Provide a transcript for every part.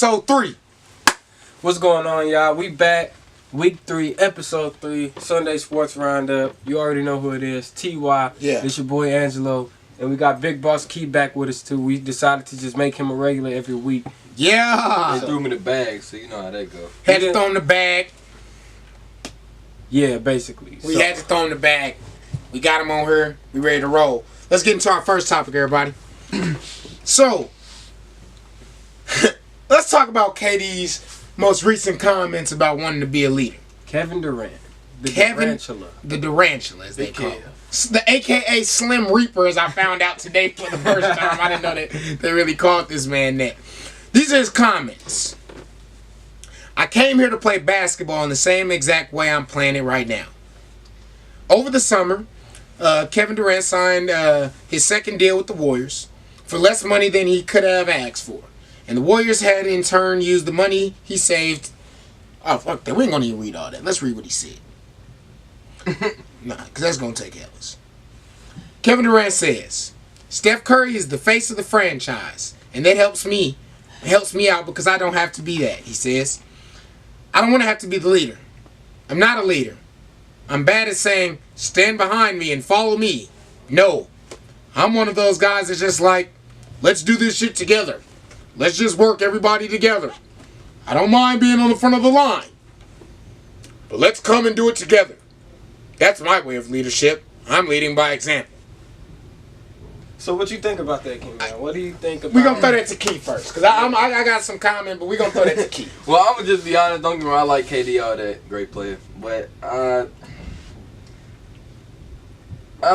episode 3. What's going on, y'all? We back. Week 3, episode 3, Sunday Sports Roundup. You already know who it is. TY. Yeah. It's your boy Angelo. And we got Big Boss Key back with us, too. We decided to just make him a regular every week. Yeah. They threw him in the bag, so you know how that go. Had to throw in the bag. Yeah, basically. We had to throw in the bag. We got him on here. We ready to roll. Let's get into our first topic, everybody. So, let's talk about KD's most recent comments about wanting to be a leader. Kevin Durant. The Durantula. The Durantula, as they call him. The AKA Slim Reaper, as I found out today for the first time. I didn't know that they really called this man that. These are his comments. I came here to play basketball in the same exact way I'm playing it right now. Over the summer, Kevin Durant signed his second deal with the Warriors for less money than he could have asked for. And the Warriors had in turn used the money he saved. Oh, fuck that. We ain't going to even read all that. Let's read what he said. Nah, because that's going to take hours. Kevin Durant says, Steph Curry is the face of the franchise, and that helps me out because I don't have to be that, he says. I don't want to have to be the leader. I'm not a leader. I'm bad at saying, stand behind me and follow me. No. I'm one of those guys that's just like, let's do this shit together. Let's just work everybody together. I don't mind being on the front of the line. But let's come and do it together. That's my way of leadership. I'm leading by example. So what you think about that, King? Man? What do you think about... We're going to throw that to Key first. Because I got some comment, but we're going to throw that to Key. Well, I'm going to just be honest. Don't get me wrong. I like KD all that. Great player. But I'm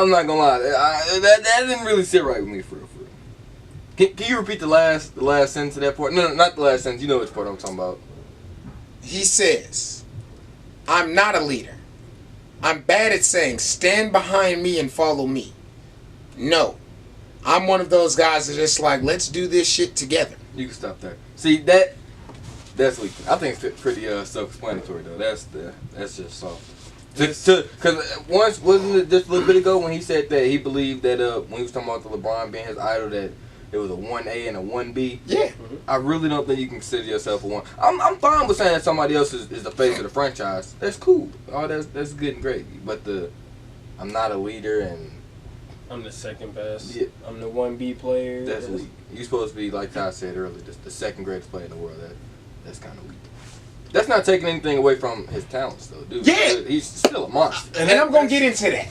not going to lie. That didn't really sit right with me for real. Can you repeat the last sentence of that part? No, not the last sentence. You know which part I'm talking about. He says, I'm not a leader. I'm bad at saying, stand behind me and follow me. No. I'm one of those guys that's just like, let's do this shit together. You can stop there. See, that's weak. I think it's pretty self-explanatory, though. That's just soft. Because once, wasn't it just a little bit ago when he said that he believed that when he was talking about the LeBron being his idol, that it was a 1A and a 1B. Yeah. Mm-hmm. I really don't think you can consider yourself a 1. I'm fine with saying that somebody else is the face of the franchise. That's cool. Oh, that's good and great. But I'm not a leader and I'm the second best. Yeah. I'm the 1B player. That's weak. You're supposed to be, like Ty said earlier, the second greatest player in the world. That's kind of weak. That's not taking anything away from his talents, though, dude. Yeah. He's still a monster. And I'm going to get into that.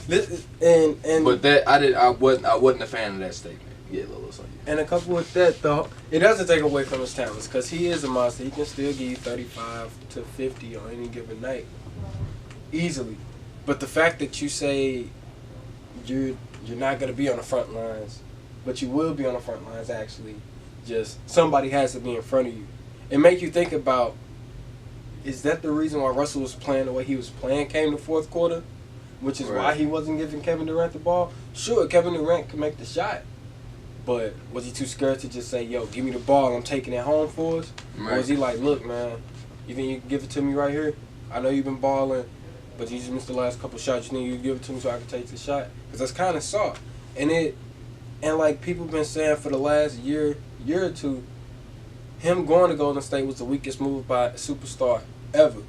But I wasn't a fan of that statement. Yeah, Lolo, so yeah. And a couple with that, though, it doesn't take away from his talents because he is a monster. He can still give you 35 to 50 on any given night. Easily. But the fact that you say you're not going to be on the front lines, but you will be on the front lines, actually, just somebody has to be in front of you. It make you think about, is that the reason why Russell was playing the way he was playing came the fourth quarter? Which is why he wasn't giving Kevin Durant the ball? Sure, Kevin Durant could make the shot. But was he too scared to just say, yo, give me the ball, I'm taking it home for us? Right. Or was he like, look, man, you think you can give it to me right here? I know you've been balling, but you just missed the last couple shots. You think you can give it to me so I can take the shot? Because that's kind of soft. And like people been saying for the last year or two, him going to Golden State was the weakest move by a superstar ever.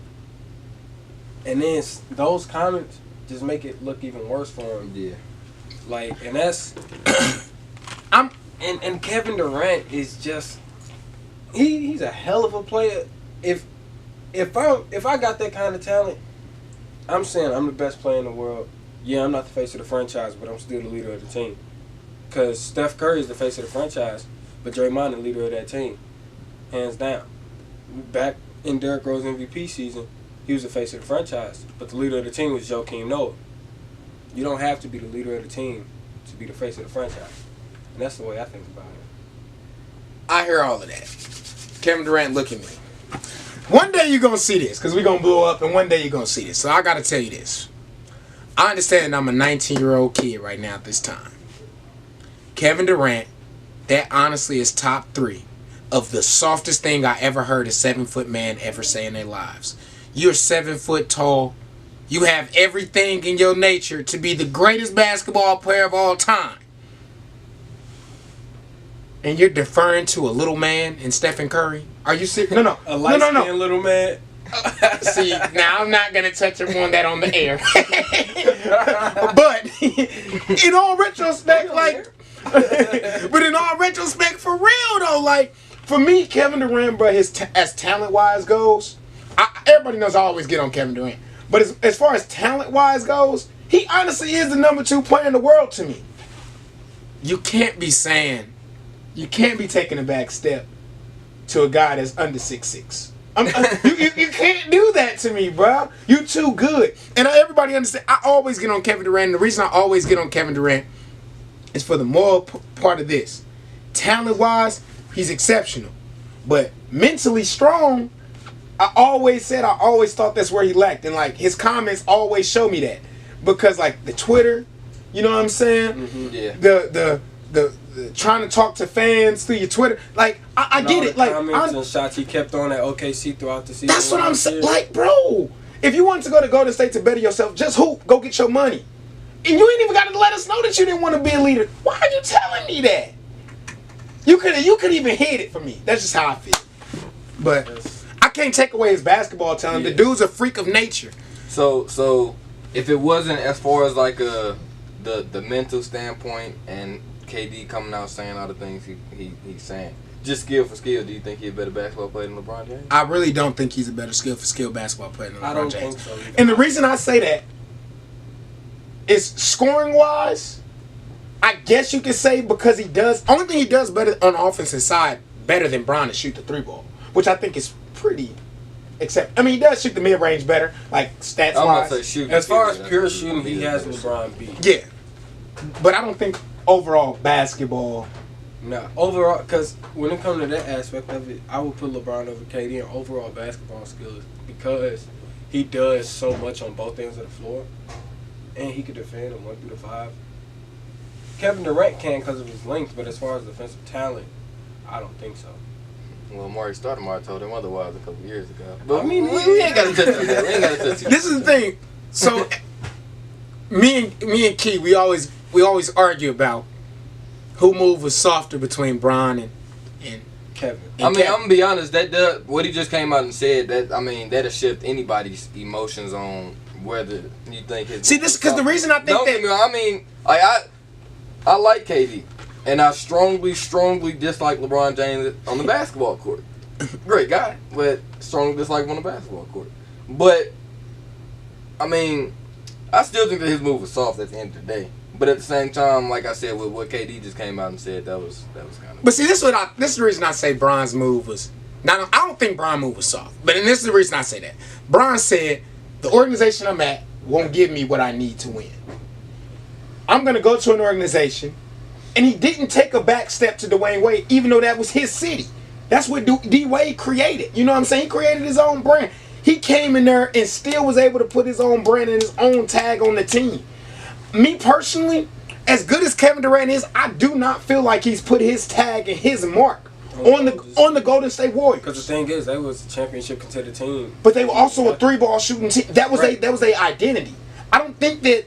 And then those comments just make it look even worse for him. Yeah. Like, and that's... And Kevin Durant is just he's a hell of a player. If I got that kind of talent, I'm saying I'm the best player in the world. Yeah, I'm not the face of the franchise, but I'm still the leader of the team. Because Steph Curry is the face of the franchise, but Draymond the leader of that team, hands down. Back in Derrick Rose MVP season, he was the face of the franchise, but the leader of the team was Joakim Noah. You don't have to be the leader of the team to be the face of the franchise. And that's the way I think about it. I hear all of that. Kevin Durant, look at me. One day you're going to see this because we're going to blow up and one day you're going to see this. So I got to tell you this. I understand that I'm a 19-year-old kid right now at this time. Kevin Durant, that honestly is top 3 of the softest thing I ever heard a 7-foot man ever say in their lives. You're 7 foot tall. You have everything in your nature to be the greatest basketball player of all time. And you're deferring to a little man in Stephen Curry? Are you serious? No. A light-skinned No. little man. See, now I'm not gonna touch him on that on the air. But in all retrospect, but in all retrospect, for real though, like for me, Kevin Durant, bro, as talent wise goes, everybody knows I always get on Kevin Durant. But as far as talent wise goes, he honestly is the number 2 player in the world to me. You can't be taking a back step to a guy that's under 6'6". You can't do that to me, bro. You too good. And everybody understand. I always get on Kevin Durant. And the reason I always get on Kevin Durant is for the moral part of this. Talent-wise, he's exceptional. But mentally strong, I always thought that's where he lacked. And, like, his comments always show me that. Because, like, the Twitter, you know what I'm saying? Mm-hmm, yeah. The trying to talk to fans through your Twitter. Like, I get it. Like, comments and shots he kept on at OKC throughout the season. That's what I'm saying. Like, bro, if you wanted to go to Golden State to better yourself, just hoop. Go get your money. And you ain't even got to let us know that you didn't want to be a leader. Why are you telling me that? You could even hit it for me. That's just how I feel. But I can't take away his basketball talent. The dude's a freak of nature. So if it wasn't as far as like the mental standpoint and KD coming out saying all the things he's saying, just skill for skill, do you think he's a better basketball player than LeBron James? I really don't think he's a better skill for skill basketball player than LeBron James. I don't think so either. And the reason I say that is scoring wise, I guess you could say because he does. Only thing he does better on the offensive side, better than Bron, is shoot the 3-ball, which I think is pretty. I mean, he does shoot the mid range better, like stats wise. As far as pure shooting, he has LeBron beat. Yeah, but I don't think overall basketball. No, overall, because when it comes to that aspect of it, I would put LeBron over KD in overall basketball skills because he does so much on both ends of the floor, and he could defend them 1 through 5. Kevin Durant can because of his length, but as far as defensive talent, I don't think so. Well, Marty Stoudemire told him otherwise a couple years ago. But I mean, we ain't got to touch on that. This is the thing. So, me and Key, we always argue about who move was softer between Bron and Kevin. I'm gonna be honest. What he just came out and said, that'll shift anybody's emotions on whether you think his. See, this because the reason I think I like KD. And I strongly dislike LeBron James on the basketball court. Great guy, but strongly dislike him on the basketball court. But, I mean, I still think that his move was soft at the end of the day. But at the same time, like I said, with what KD just came out and said, that was kind of. But see, this is the reason I say Bron's move was. Now, I don't think Bron's move was soft. But this is the reason I say that. Bron said, the organization I'm at won't give me what I need to win. I'm going to go to an organization. And he didn't take a back step to Dwayne Wade, even though that was his city. That's what D-Wade created. You know what I'm saying? He created his own brand. He came in there and still was able to put his own brand and his own tag on the team. Me personally, as good as Kevin Durant is, I do not feel like he's put his tag and his mark on the Golden State Warriors. Because the thing is, they was a championship contender team. But they were also a 3-ball shooting team. That was their identity. I don't think that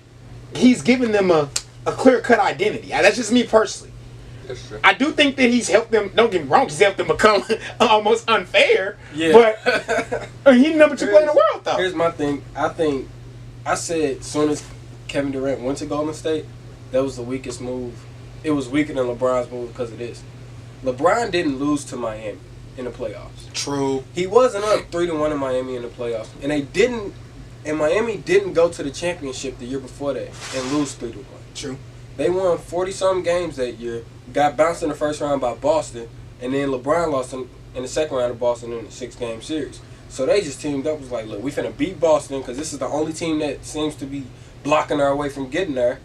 he's given them a clear-cut identity. That's just me personally. That's true. I do think that he's helped them. Don't get me wrong, he's helped them become almost unfair. Yeah. But he's number 2 player in the world, though. Here's my thing. I said as soon as Kevin Durant went to Golden State, that was the weakest move. It was weaker than LeBron's move because of this. LeBron didn't lose to Miami in the playoffs. True. He wasn't up 3-1 in Miami in the playoffs, and Miami didn't go to the championship the year before that and lose 3-1. True. They won 40-something games that year, got bounced in the first round by Boston, and then LeBron lost in the second round of Boston in the 6-game series. So they just teamed up, was like, look, we finna beat Boston because this is the only team that seems to be blocking our way from getting there.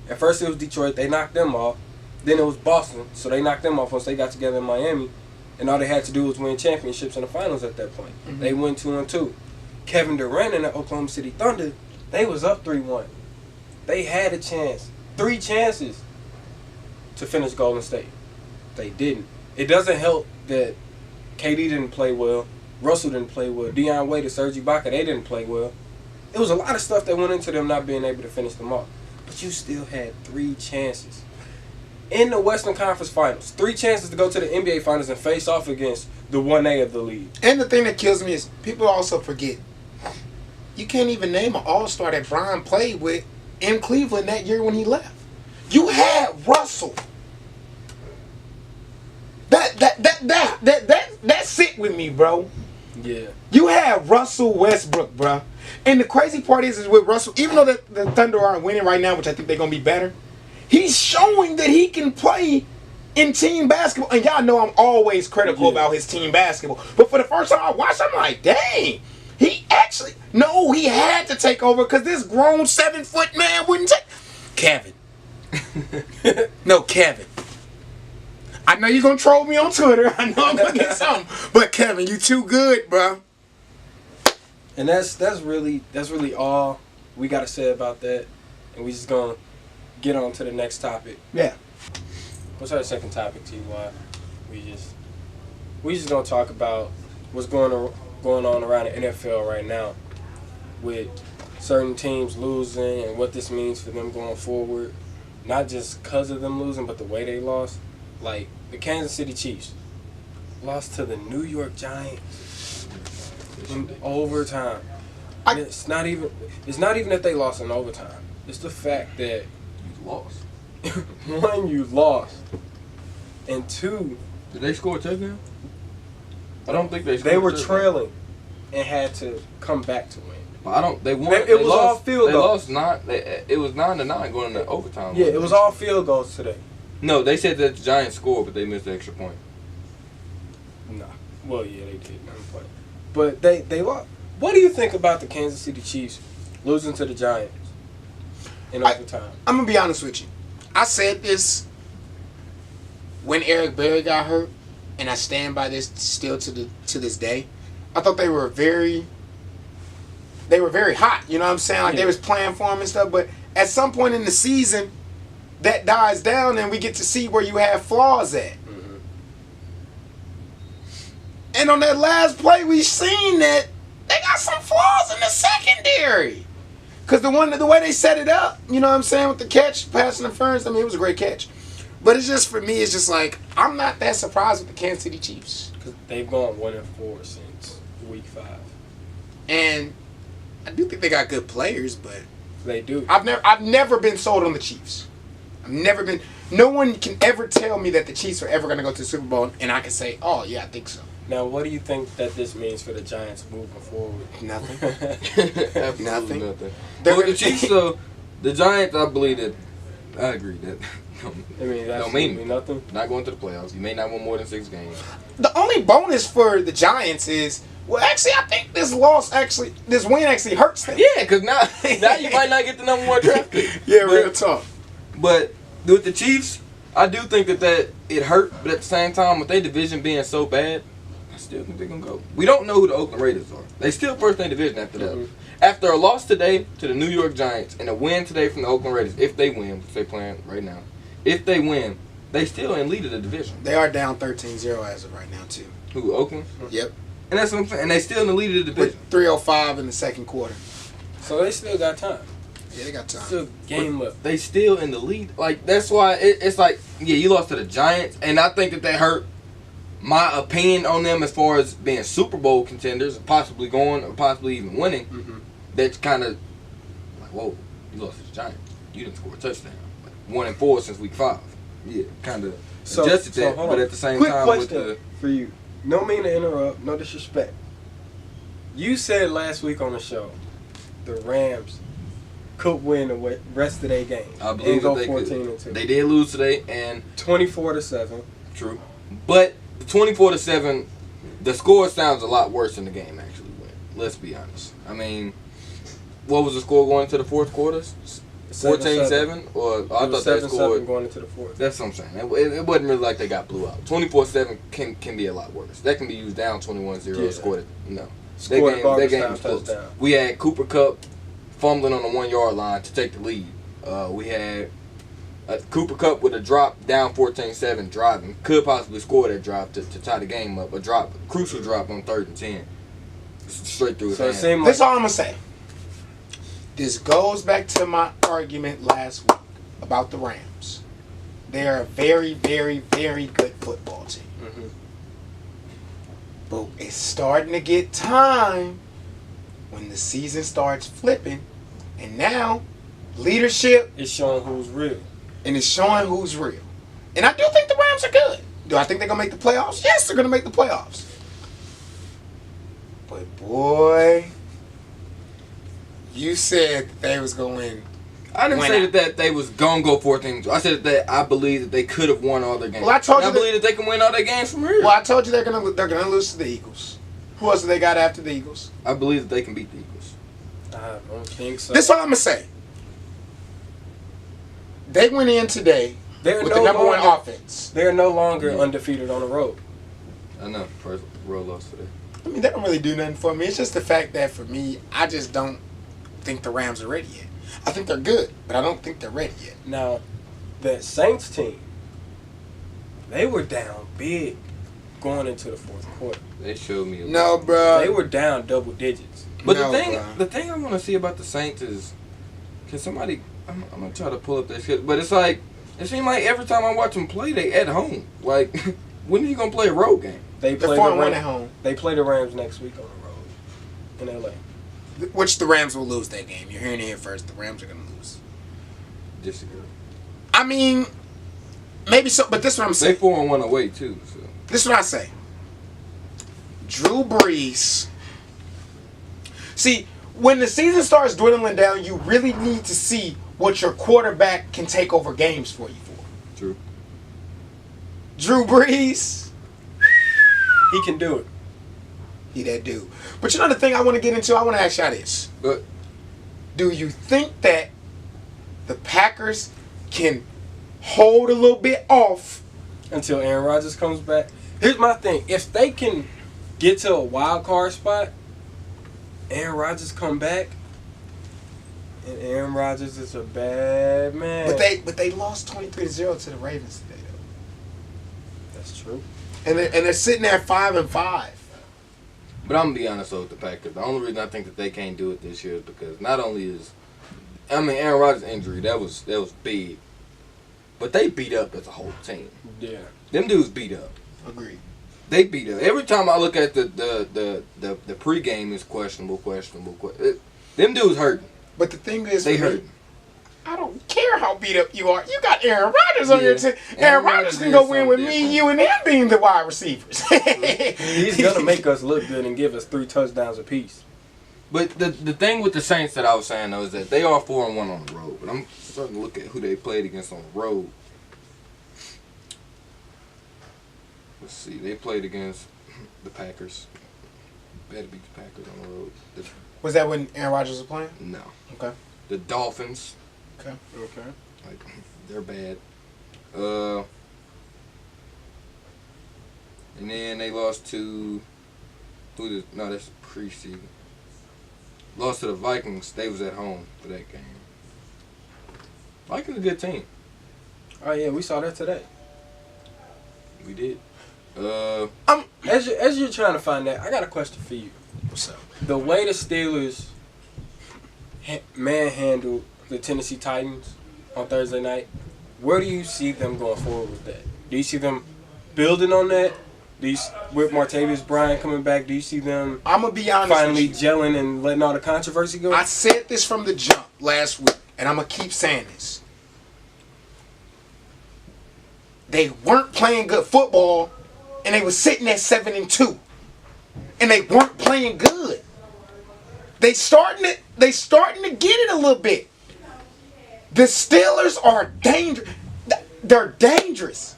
At first it was Detroit, they knocked them off. Then it was Boston, so they knocked them off once they got together in Miami, and all they had to do was win championships in the finals at that point. Mm-hmm. They went 2-2. Kevin Durant and the Oklahoma City Thunder, they was up 3-1. They had a chance. 3 chances to finish Golden State. They didn't. It doesn't help that KD didn't play well, Russell didn't play well, Deion Wade and Serge Ibaka, they didn't play well. It was a lot of stuff that went into them not being able to finish them off. But you still had 3 chances. In the Western Conference Finals, 3 chances to go to the NBA Finals and face off against the 1A of the league. And the thing that kills me is people also forget. You can't even name an all-star that Brian played with in Cleveland that year when he left. You had Russell. That sit with me, bro. Yeah. You had Russell Westbrook, bro. And the crazy part is with Russell, even though the Thunder aren't winning right now, which I think they're going to be better, he's showing that he can play in team basketball. And y'all know I'm always critical about his team basketball. But for the first time I watched, I'm like, dang. He had to take over because this grown 7-foot man wouldn't take. Kevin. No, Kevin. I know you're going to troll me on Twitter. I know I'm going to get something. But Kevin, you too good, bro. And that's really all we got to say about that. And we just going to get on to the next topic. Yeah. What's our second topic, T.Y.? We just going to talk about what's going on around the NFL right now with certain teams losing and what this means for them going forward. Not just because of them losing, but the way they lost. Like, the Kansas City Chiefs lost to the New York Giants in overtime. And it's not even that they lost in overtime. It's the fact that You lost. one, you lost, and two, Did they score a touchdown? I don't think they scored. they were a touchdown. trailing and had to come back to win. But I don't. They won. It was all field goals. They lost 9. It was 9-9 going into overtime. Yeah, it was all field goals today. No, they said that the Giants scored, but they missed the extra point. Nah. Well, yeah, they did. But they lost. What do you think about the Kansas City Chiefs losing to the Giants in overtime? I'm going to be honest with you. I said this when Eric Berry got hurt, and I stand by this still to this day. I thought they were very hot. You know what I'm saying? Like, they was playing for him and stuff. But at some point in the season, that dies down, and we get to see where you have flaws at. Mm-hmm. And on that last play, we seen that they got some flaws in the secondary. Because the way they set it up, you know what I'm saying, with the catch, pass interference, I mean, it was a great catch. But it's just, for me, it's just like, I'm not that surprised with the Kansas City Chiefs. Because they've gone 1-4 since week 5. And I do think they got good players, but They do. I've never been sold on the Chiefs. I've never been. No one can ever tell me that the Chiefs are ever going to go to the Super Bowl, and I can say, oh, yeah, I think so. Now, what do you think that this means for the Giants moving forward? Nothing. Absolutely nothing. They're But the gonna- Chiefs, though, the Giants, I believe that. I agree that. I mean, that's Don't mean nothing. Not going to the playoffs. You may not win more than 6 games. The only bonus for the Giants is, well, actually, I think this win actually hurts them. Yeah, because now you might not get the number 1 draft pick. Yeah, But- real talk. But with the Chiefs, I do think that it hurt. But at the same time, with their division being so bad, I still think they're going to go. We don't know who the Oakland Raiders are. They still first in their division after that. Mhm. After a loss today to the New York Giants and a win today from the Oakland Raiders, if they win, which they're playing right now, if they win, they still in lead of the division. They are down 13-0 as of right now, too. Who, Oakland? Yep. And that's what I'm saying. And they still in the lead of the With division. 3:05 in the second quarter. So they still got time. Yeah, they got time. Still game left. They still in the lead. Like, that's why it's like, yeah, you lost to the Giants, and I think that hurt my opinion on them as far as being Super Bowl contenders, possibly going or possibly even winning. Mm-hmm. That's kind of like, whoa, you lost to the Giants. You didn't score a touchdown. Like, 1-4 since week 5. Yeah, kind of adjusted that, hold but on. at the same Quick time question with the for you. No mean to interrupt, no disrespect. You said last week on the show the Rams could win the rest of their games. I believe and go that they 14-2. could. They did lose today, and 24-7. true. But the 24-7, the score sounds a lot worse than the game actually went. Let's be honest. I mean, what was the score going into the fourth quarter? 14-7? Or I thought they 7-7 scored. going into the fourth. That's what I'm saying. It wasn't really like they got blew out. 24-7 can be a lot worse. That can be used down 21-0. Yeah. Scored it. No. Scored a garbage that game time was close. touchdown. We had Cooper Kupp fumbling on the 1-yard line to take the lead. We had Cooper Kupp with a drop down 14-7 driving. Could possibly score that drop to tie the game up. A crucial drop on 3rd and 10. Straight through his So it hand. seemed like That's all I'm going to say. This goes back to my argument last week about the Rams. They're a very, very, very good football team. Mhm. But it's starting to get time when the season starts flipping. And now, leadership, It's showing who's real. and it's showing who's real. And I do think the Rams are good. Do I think they're going to make the playoffs? Yes, they're going to make the playoffs. But boy, you said that they was going to win. I didn't Why say not? that they was gonna go 14. I said that I believe that they could have won all their games. Well, I told And you I believe that they can win all their games from here. Well, I told you they're gonna lose to the Eagles. Who else do they got after the Eagles? I believe that they can beat the Eagles. I don't think so. This is what I'm gonna say. They went in today They're with no the number one longer- offense. They're no longer undefeated on the road. I know. First roll loss today. I mean, they don't really do nothing for me. It's just the fact that for me, I just don't think the Rams are ready yet. I think they're good, but I don't think they're ready yet. Now, that Saints team, they were down big going into the fourth quarter. They showed me. No, bro. They were down double digits. But No, the thing I want to see about the Saints is, can somebody? I'm gonna try to pull up that shit. But it's like it seems like every time I watch them play, they at home. Like, when are you gonna play a road game? They They're play 4-1 the at Rams. home, They play the Rams next week on the road in LA. which the Rams will lose that game. You're hearing it here first. The Rams are gonna lose. Disagree. I mean, maybe so, but this is what I'm They saying. 4-1 away too. So This is what I say. Drew Brees. See, when the season starts dwindling down, you really need to see what your quarterback can take over games for you for. true. Drew Brees, He can do it. he that dude. But you know the thing I want to get into? I want to ask y'all this. But Do you think that the Packers can hold a little bit off? Until Aaron Rodgers comes back. Here's my thing. If they can get to a wild card spot, Aaron Rodgers come back, and Aaron Rodgers is a bad man. But they lost 23-0 to the Ravens today, though. That's true. And they're sitting at 5-5. But I'm gonna be honest though with the Packers. The only reason I think that they can't do it this year is because not only is, I mean, Aaron Rodgers' injury that was big, but they beat up as a whole team. Yeah. Them dudes beat up. Agreed. They beat up. Every time I look at the pregame is questionable. Them dudes hurting. But the thing is, They for me, hurting. I don't care how beat up you are. You got Aaron Rodgers on your Yeah. team. Aaron Aaron Rodgers Rodgers can is go win with something me, different. you, and him being the wide receivers. He's gonna make us look good and give us 3 touchdowns apiece. But the thing with the Saints that I was saying though is that they are 4-1 on the road. But I'm starting to look at who they played against on the road. Let's see. They played against the Packers. Better beat the Packers on the road. Was that when Aaron Rodgers was playing? No. Okay. The Dolphins. Okay. Like, they're bad. And then they lost to that's preseason. Lost to the Vikings. They was at home for that game. Vikings a good team. Oh yeah, we saw that today. We did. As you're trying to find that, I got a question for you. What's up? The way the Steelers manhandled the Tennessee Titans on Thursday night, where do you see them going forward with that? Do you see them building on that? With Martavius Bryant coming back, do you see them I'm gonna be honest finally with you. gelling and letting all the controversy go? I said this from the jump last week, and I'm gonna keep saying this. They weren't playing good football, and they were sitting at 7-2, and they weren't playing good. They starting to get it a little bit. The Steelers are dangerous. They're dangerous.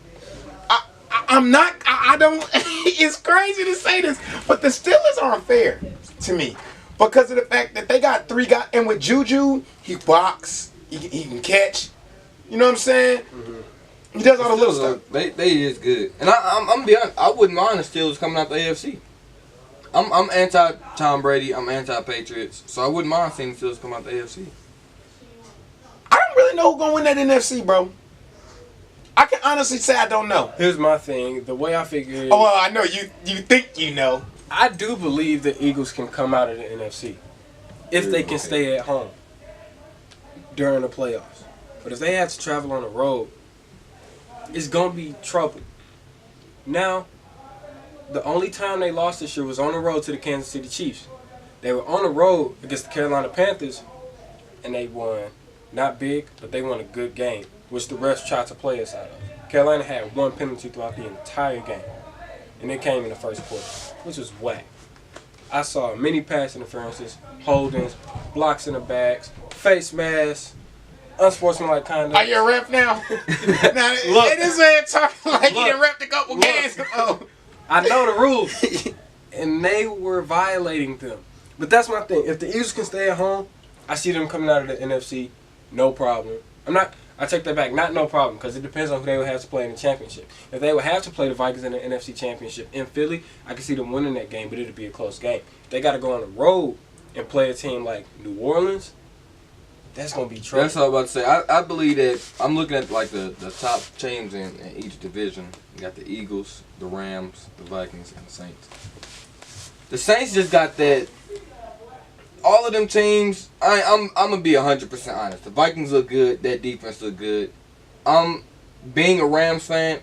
I don't, it's crazy to say this, but the Steelers are unfair to me because of the fact that they got 3 guys, and with Juju, he blocks, he can catch, you know what I'm saying? Mm-hmm. He does all the little stuff. They is good. And I'm gonna be honest, I wouldn't mind the Steelers coming out the AFC. I'm anti Tom Brady, I'm anti Patriots, so I wouldn't mind seeing the Steelers come out the AFC. I don't really know who's going to win that NFC, bro. I can honestly say I don't know. Here's my thing. The way I figure it, Oh, well, I know you think you know. I do believe the Eagles can come out of the NFC if they can stay at home during the playoffs. But if they have to travel on the road, it's going to be trouble. Now, The only time they lost this year was on the road to the Kansas City Chiefs. They were on the road against the Carolina Panthers, and they won. Not big, but they won a good game, which the refs tried to play us out of. Carolina had one penalty throughout the entire game, and it came in the first quarter, which was whack. I saw many pass interferences, holdings, blocks in the backs, face masks, unsportsmanlike conduct. Are you a ref now? Now Look. it is man talking like he Look. done repped a couple Look. games. Oh. I know the rules, and they were violating them. But that's my thing. If the Eagles can stay at home, I see them coming out of the NFC, no problem. I take that back, not no problem, because it depends on who they would have to play in the championship. If they would have to play the Vikings in the NFC Championship in Philly, I can see them winning that game, but it'd be a close game. If they got to go on the road and play a team like New Orleans, that's going to be trouble. That's all I'm about to say. I believe that I'm looking at like the top teams in each division. You got the Eagles, the Rams, the Vikings, and the Saints. The Saints just got that. All of them teams, I'm gonna be 100% honest. The Vikings look good. That defense look good. Being a Rams fan,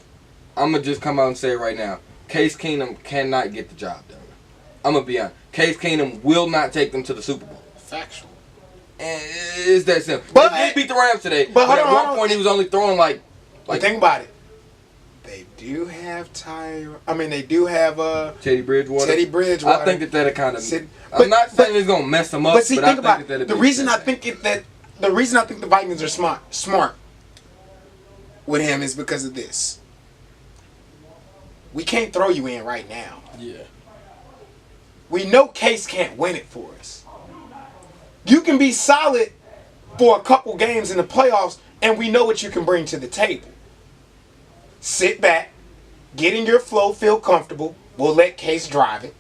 I'm gonna just come out and say it right now. Case Keenum cannot get the job done. I'm gonna be honest. Case Keenum will not take them to the Super Bowl. Factual. And it's that simple. But- They did beat the Rams today. but But, hold at on, one hold on. point he was only throwing like. But think about it. They do have they do have Teddy Bridgewater. Teddy Bridgewater. I think that'll kind of. Sid- I'm not saying it's gonna mess them up. But see, but think I about think it. that'll The be reason I exciting. think the reason I think the Vikings are smart with him is because of this. We can't throw you in right now. Yeah. We know Case can't win it for us. You can be solid for a couple games in the playoffs, and we know what you can bring to the table. Sit back, get in your flow, feel comfortable. We'll let Case drive it.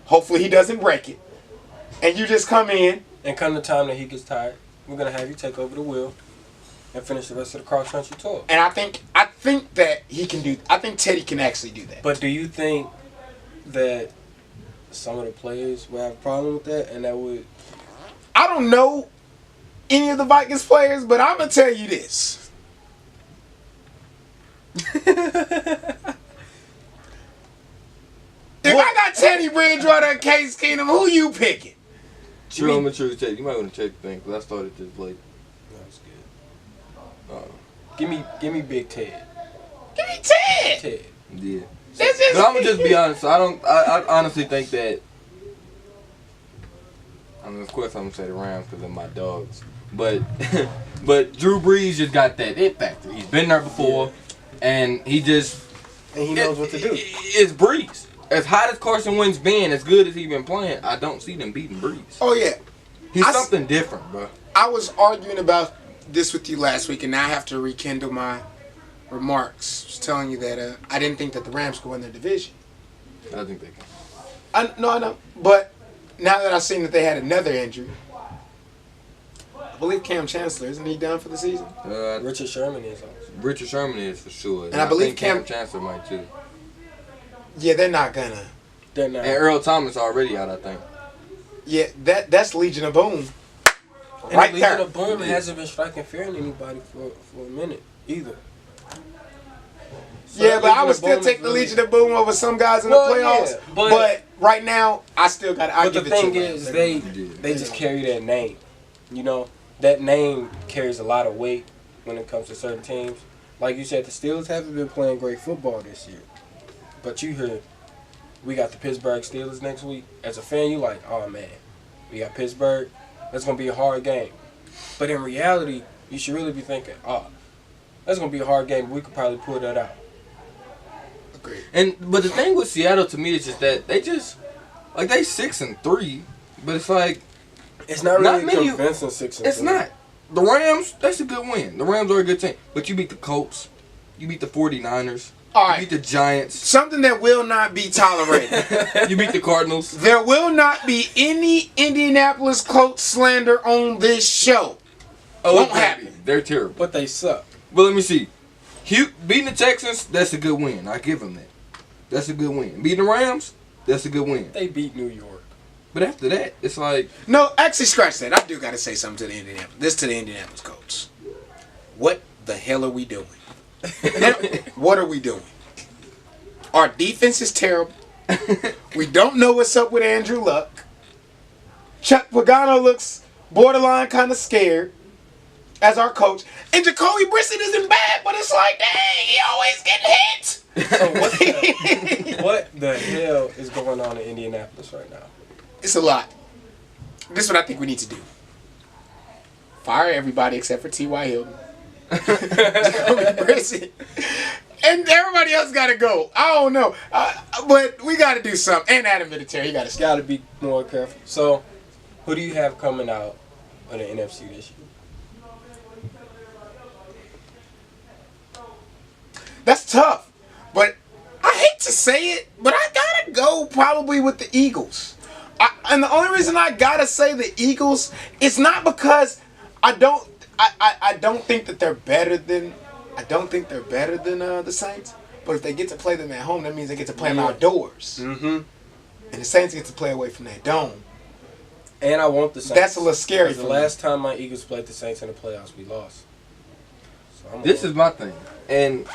Hopefully he doesn't break it. And you just come in. And come the time that he gets tired, we're going to have you take over the wheel and finish the rest of the cross-country tour. And I think that he can do. I think Teddy can actually do that. But do you think that some of the players will have a problem with that, and that would... I don't know any of the Vikings players, but I'm gonna tell you this. If I got Teddy Bridgewater and Case Keenum, who you picking? True, I'm a true Teddy. You might want to check the thing because I started this late. That's good. Give me Big Ted. Give me Ted. Ted. Yeah. That's just, But I'm gonna just be honest. I honestly think that. I mean, of course, I'm gonna say the Rams because they're my dogs. But but Drew Brees just got that it factor. He's been there before, and he just And he knows what to do. It's Brees. As hot as Carson Wentz been, as good as he been playing, I don't see them beating Brees. Oh yeah, He's something different, bro. I was arguing about this with you last week, and now I have to rekindle my remarks. Just telling you that I didn't think that the Rams could win their division. I think they can. I know, but now that I've seen that they had another injury, I believe Cam Chancellor, isn't he done for the season? Richard Sherman is also. Richard Sherman is for sure. And I believe think Cam Cam- Chancellor might too. Yeah, they're not gonna. They're not. And Earl Thomas already out, I think. Yeah, that's Legion of Boom. And Right Legion there. of Boom hasn't been striking fear in anybody for a minute either. So Yeah, but I Legion would of still Boom take is the really- Legion of Boom over some guys in Well, the playoffs. yeah, but, but- right now, I still got. I But the give it to thing them. is, they just carry that name. You know, that name carries a lot of weight when it comes to certain teams. Like you said, the Steelers haven't been playing great football this year. But you hear, we got the Pittsburgh Steelers next week. As a fan, you like, oh man, we got Pittsburgh. That's gonna be a hard game. But in reality, you should really be thinking, oh, that's gonna be a hard game. But we could probably pull that out. Agreed. But the thing with Seattle to me is just that they just like they 6-3, but it's like It's not Not really many- convincing 6-3. it's not. The Rams, that's a good win. The Rams are a good team, but you beat the Colts, you beat the 49ers, All you right. beat the Giants, Something that will not be tolerated. you beat the Cardinals. There will not be any Indianapolis Colts slander on this show. Oh, Won't it's gonna happen. be. They're terrible. But they suck. But let me see. Beating the Texans, that's a good win. I give them that. That's a good win. Beating the Rams, that's a good win. They beat New York. But after that, it's like No, actually, scratch that. I do got to say something to the Indianapolis Colts. What the hell are we doing? What are we doing? Our defense is terrible. We don't know what's up with Andrew Luck. Chuck Pagano looks borderline kind of scared as our coach. And Jacoby Brissett isn't bad, but it's like, dang, he always getting hit. So what the hell is going on in Indianapolis right now? It's a lot. This is what I think we need to do. Fire everybody except for T.Y. Hilton. Jacoby Brissett. And everybody else got to go. I don't know. But we got to do something. And Adam Vinatieri, he got to stop. Got to be more careful. So, who do you have coming out of the NFC this year? That's tough. But I hate to say it, but I got to go probably with the Eagles. And the only reason I got to say the Eagles is not because I don't think that they're better than the Saints. But if they get to play them at home, that means they get to play them outdoors. Mm-hmm. And the Saints get to play away from that dome. And I want the Saints. That's a little scary. The last time my Eagles played the Saints in the playoffs, we lost. So This is my thing, and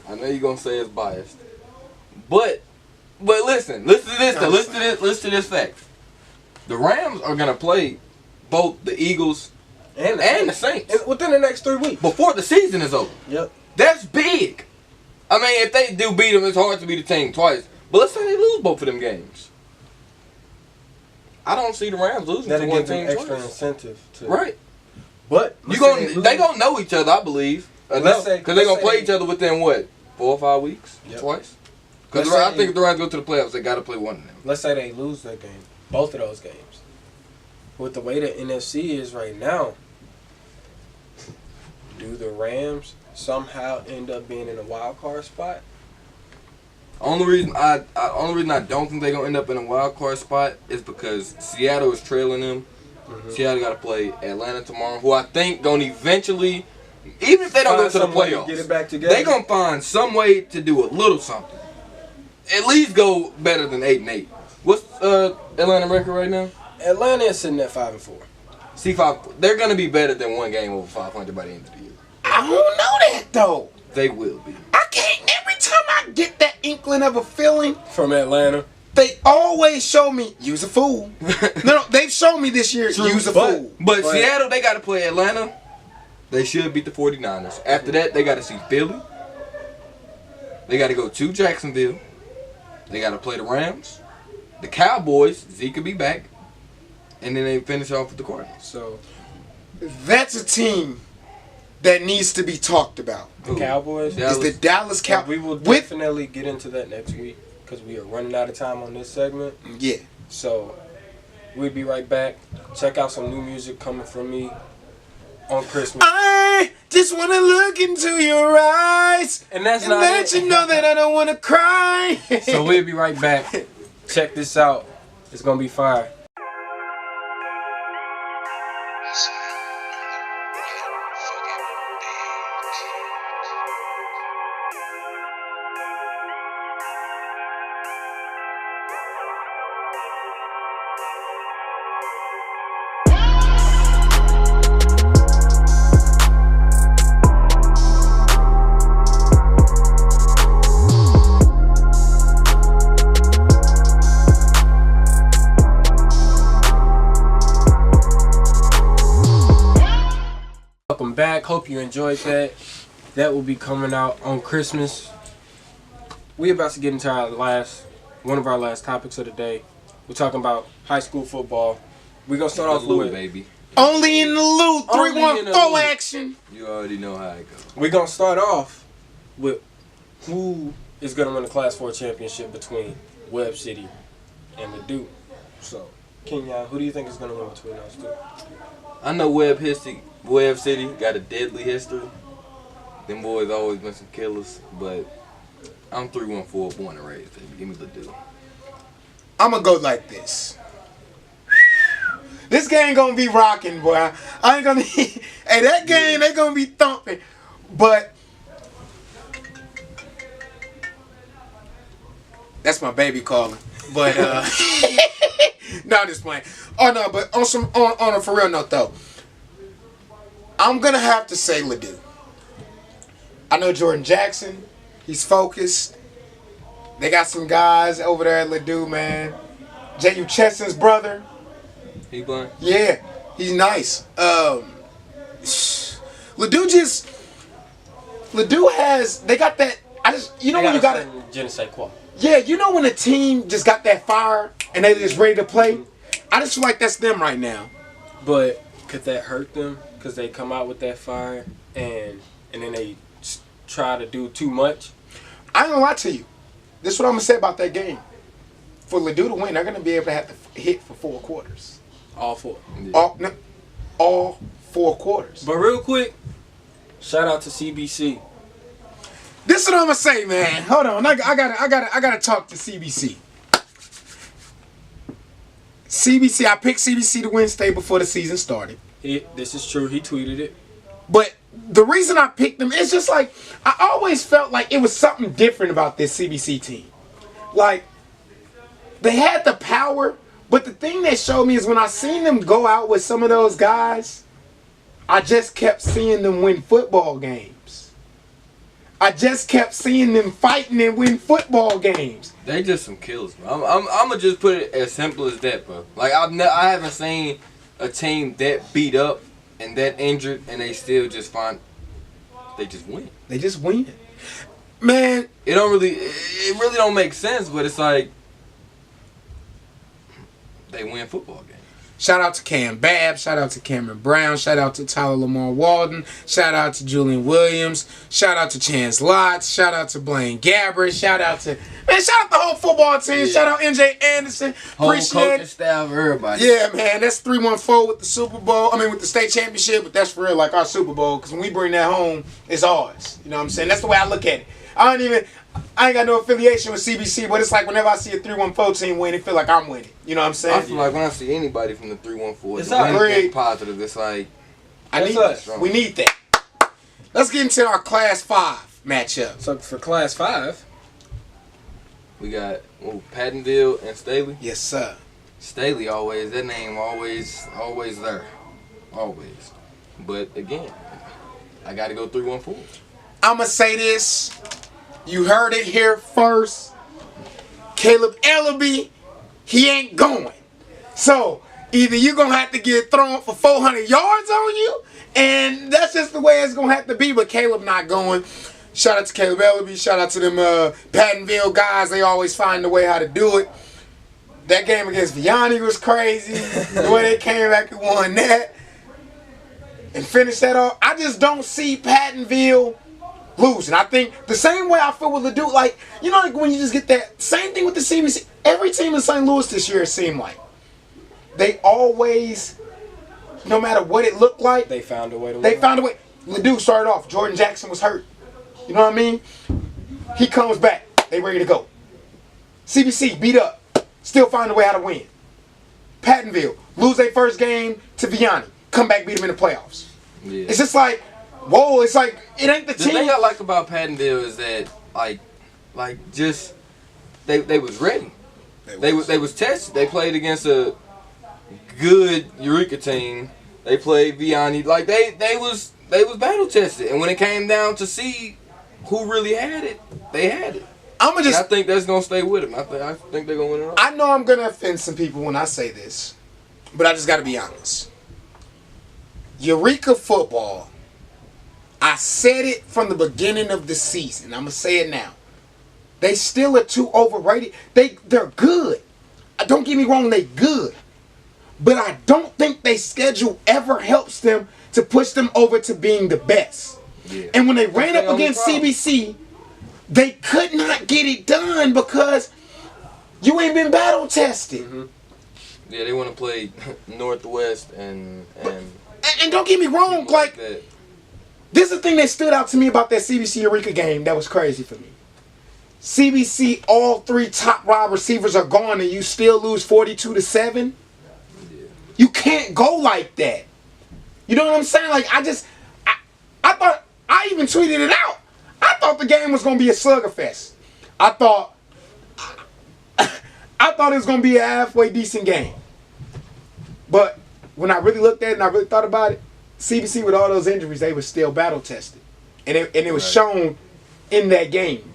I know you're gonna say it's biased, but listen to this though. Listen to this fact. The Rams are gonna play both the Eagles and the Saints within the next 3 weeks before the season is over. Yep. That's big. I mean, if they do beat them, it's hard to beat the team twice. But let's say they lose both of them games. I don't see the Rams losing to one gives them team extra twice. incentive to Right. But They gonna know each other, I believe. Because they're gonna play each other within what, 4 or 5 weeks, twice. Because I think if the Rams go to the playoffs, they got to play one of them. Let's say they lose that game, both of those games. With the way the NFC is right now, do the Rams somehow end up being in a wild card spot? Only reason I don't think they're gonna end up in a wild card spot is because Seattle is trailing them. Mm-hmm. Seattle got to play Atlanta tomorrow, who I think gonna eventually, even if they don't go to the playoffs, get it back together. they gonna find some way to do a little something. At least go better than 8-8. What's Atlanta record right now? Atlanta is sitting at 5-4. C5. They're gonna be better than one game over 500 by the end of the year. I don't know that though. They will be. I can't. Every time I get that inkling of a feeling From Atlanta. they always show me use a fool. No, they've shown me this year use a fool. But Seattle, they got to play Atlanta. They should beat the 49ers. After that, they got to see Philly. They got to go to Jacksonville. They got to play the Rams. The Cowboys, Zeke could be back. And then they finish off with the Cardinals. So That's a team that needs to be talked about. the Cowboys. Is the Dallas Cowboys. We will definitely get into that next week because we are running out of time on this segment. Yeah. So we'll be right back. Check out some new music coming from me on Christmas. I just want to look into your eyes And that's and not let it. you know that I don't want to cry. So we'll be right back. Check this out. It's going to be fire. Welcome back. Hope you enjoyed that. That will be coming out on Christmas. We're about to get into one of our last topics of the day. We're talking about high school football. We're going to start off with... baby. Only in the loot. Only in the 314 loot. action. You already know how it goes. We're going to start off with who is going to win the Class 4 championship between Webb City and Ladue. So, Kenyon, who do you think is going to win between those two? I know Webb City got a deadly history. Them boys always been some killers, but I'm 314 born and raised, baby. Give me the deal. I'm going to go like this. This game going to be rocking, boy. I ain't going to be... Hey, that game, they going to be thumping. But... That's my baby calling. But, no, I'm just playing. Oh, no, but on a for real note, though. I'm going to have to say Ladue. I know Jordan Jackson. He's focused. They got some guys over there at Ladue, man. J.U. Cheston's brother. He playing? Yeah, he's nice. Ladue has, they got that, when you got it. Je ne sais quoi. Yeah, you know when a team just got that fire and they just ready to play? I just feel like that's them right now. But could that hurt them? Because they come out with that fire and then they try to do too much? I ain't gonna lie to you. This is what I'm gonna say about that game. For Ladue to win, they're gonna be able to have to hit for 4 quarters. All 4. Yeah. All 4 quarters. But real quick, shout out to CBC. This is what I'm gonna say, man. Hold on, I gotta talk to CBC. CBC, I picked CBC to win state before the season started. This is true. He tweeted it. But the reason I picked them, it's just like, I always felt like it was something different about this CBC team. Like, they had the power, but the thing that showed me is when I seen them go out with some of those guys, I just kept seeing them win football games. I just kept seeing them fighting and win football games. They just some killers, bro. I'm gonna just put it as simple as that, bro. Like I haven't seen a team that beat up and that injured and they still just they just win. They just win. Man, it really don't make sense, but it's like they win football games. Shout out to Cam Babb. Shout out to Cameron Brown. Shout out to Tyler Lamar Walden. Shout out to Julian Williams. Shout out to Chance Lotz. Shout out to Blaine Gabbert. Shout out to the whole football team. Yeah. Shout out NJ Anderson. Whole Appreciate coaching staff, everybody. Yeah, man. That's 314 with the Super Bowl. I mean, with the state championship, but that's for real, like our Super Bowl. Because when we bring that home, it's ours. You know what I'm saying? That's the way I look at it. I ain't got no affiliation with CBC, but it's like whenever I see a 314 team win, it feel like I'm winning. You know what I'm saying? I feel like when I see anybody from the 314, it's anything positive, it's like we need that. Let's get into our Class 5 matchup. So for Class 5, we got Pattonville and Staley. Yes, sir. Staley that name always there, always. But again, I got to go 314. I'ma say this. You heard it here first. Caleb Ellaby, he ain't going. So, either you're going to have to get thrown for 400 yards on you, and that's just the way it's going to have to be, but Caleb not going. Shout out to Caleb Ellaby. Shout out to them Pattonville guys. They always find a way how to do it. That game against Vianney was crazy. The way they came back and won that and finished that off. I just don't see Pattonville losing. I think the same way I feel with Ladue, like, you know, like when you just get that same thing with the CBC. Every team in St. Louis this year, it seemed like they always, no matter what it looked like, they found a way to win. Ladue started off. Jordan Jackson was hurt. You know what I mean? He comes back. They ready to go. CBC beat up. Still find a way how to win. Pattonville lose their first game to Vianney. Come back, beat them in the playoffs. Yeah. It's just like, whoa, it's like, it ain't the team. The thing I like about Pattonville is that, just, they was ready. They was tested. They played against a good Eureka team. They played Vianney. Like, they was battle tested. And when it came down to see who really had it, they had it. I think that's going to stay with them. I think they're going to win it all. I know I'm going to offend some people when I say this, but I just got to be honest. Eureka football, I said it from the beginning of the season. I'm going to say it now. They still are too overrated. They're good. Don't get me wrong, they good. But I don't think their schedule ever helps them to push them over to being the best. Yeah. And when they ran up against CBC, they could not get it done because you ain't been battle tested. Mm-hmm. Yeah, they want to play Northwest and don't get me wrong, like this is the thing that stood out to me about that CBC Eureka game that was crazy for me. CBC, all 3 top wide receivers are gone and you still lose 42-7. Yeah. You can't go like that. You know what I'm saying? Like, I thought, I even tweeted it out. I thought the game was going to be a slugfest. I thought it was going to be a halfway decent game. But when I really looked at it and I really thought about it, CBC with all those injuries, they were still battle tested. And it was shown in that game.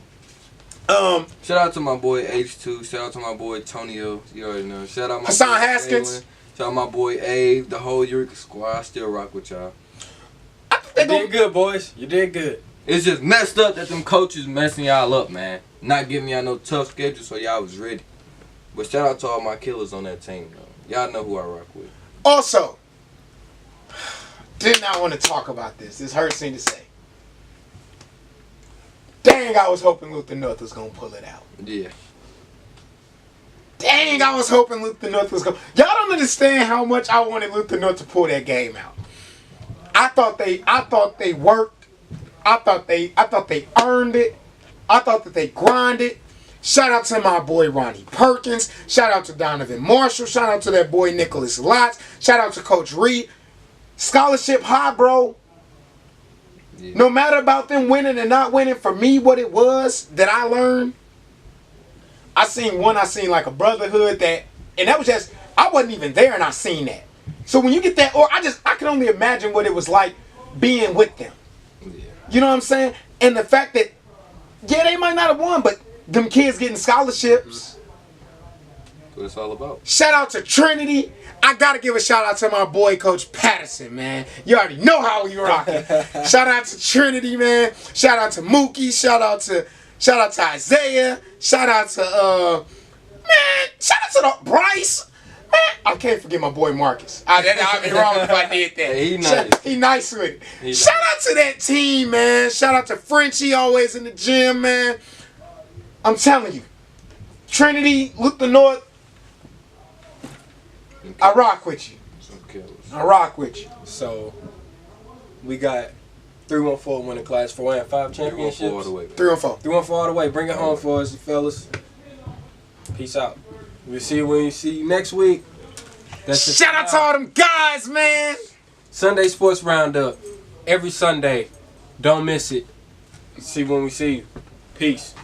Shout out to my boy H2. Shout out to my boy Tonio. You already know. Shout out my Hassan boy Haskins. Jalen. Shout out my boy Abe. The whole Eureka squad. I still rock with y'all. You did good, boys. You did good. It's just messed up that them coaches messing y'all up, man. Not giving y'all no tough schedule so y'all was ready. But shout out to all my killers on that team, though. Y'all know who I rock with. Also, did not want to talk about this. This hurts me to say. Dang, I was hoping Luther North was going to pull it out. Yeah. Dang, I was hoping Luther North was going to... Y'all don't understand how much I wanted Luther North to pull that game out. I thought they worked. I thought they earned it. I thought that they grinded. Shout out to my boy Ronnie Perkins. Shout out to Donovan Marshall. Shout out to that boy Nicholas Lotz. Shout out to Coach Reed. Scholarship high, bro. Yeah. No matter about them winning and not winning, for me, what it was that I learned, I seen like a brotherhood and that was just, I wasn't even there and I seen that. So when you get that, I can only imagine what it was like being with them. Yeah. You know what I'm saying? And the fact that, yeah, they might not have won, but them kids getting scholarships. That's what it's all about. Shout out to Trinity. I gotta give a shout out to my boy Coach Patterson, man. You already know how we rocking. Shout out to Trinity, man. Shout out to Mookie. Shout out to Isaiah. Shout out to shout out to the Bryce. Man, I can't forget my boy Marcus. I'd be wrong if I did that. Hey, he nice. He nice with it. Shout out to that team, man. Shout out to Frenchie, always in the gym, man. I'm telling you, Trinity, Luther North, I rock with you. I rock with you. So, we got 314 winning class for 1 and 5 championships. 3-1-4 all the way. 3-4. 314 all the way. Bring it home for us, fellas. Peace out. We'll see you when you see you next week. Shout out to all them guys, man. Sunday Sports Roundup. Every Sunday. Don't miss it. See you when we see you. Peace.